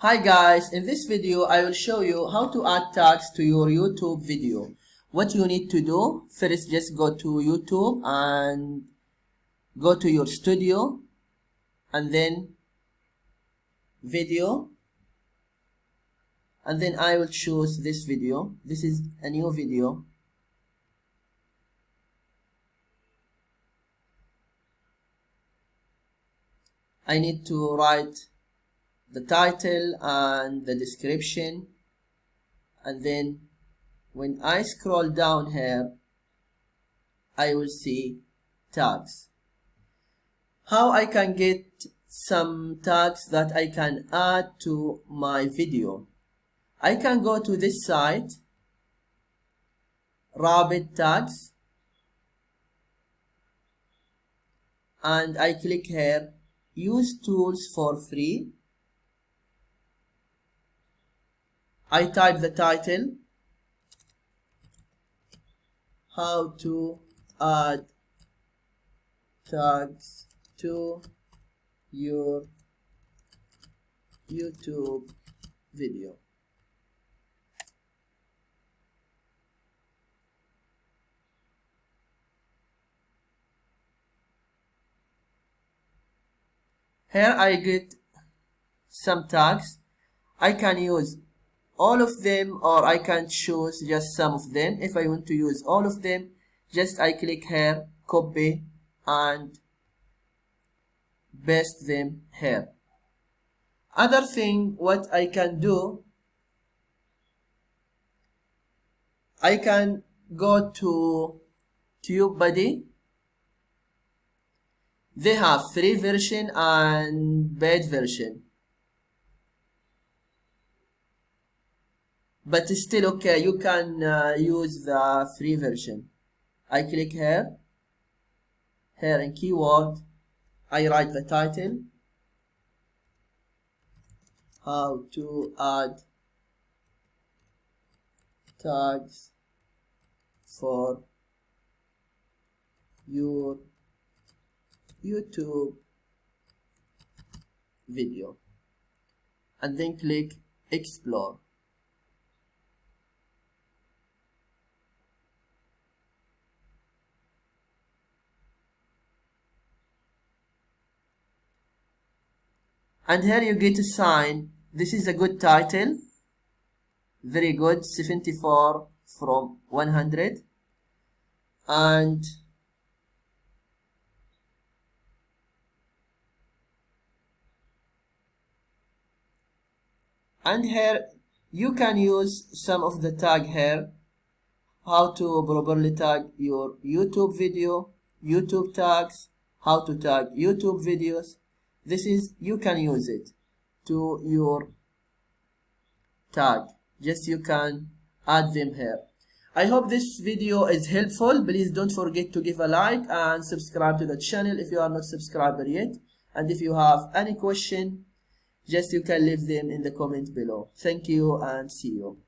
Hi guys, in this video I will show you how to add tags to your YouTube video. What you need to do, first just go to YouTube and go to your studio and then video, and then I will choose this video. This is a new video. I need to write the title and the description, and then when I scroll down here I will see tags. How I can get some tags that I can add to my video? I can go to this site, Rabbit Tags, and I click here, use tools for free. I type the title, how to add tags to your YouTube video. Here I get some tags. I can use all of them or I can choose just some of them. If I want to use all of them, just I click here, copy and paste them here. Other thing what I can do, I can go to TubeBuddy. They have free version and paid version, but still okay, you can use the free version. I click here in keyword, I write the title, how to add tags for your YouTube video, and then click explore. And here you get a sign. This is a good title, very good, 74 from 100. And here you can use some of the tag here, how to properly tag your YouTube video, YouTube tags, how to tag YouTube videos. This is, you can use it to your tag, just you can add them here. I hope this video is helpful. Please don't forget to give a like and subscribe to the channel if you are not subscribed yet. And if you have any question, just you can leave them in the comment below. Thank you and see you.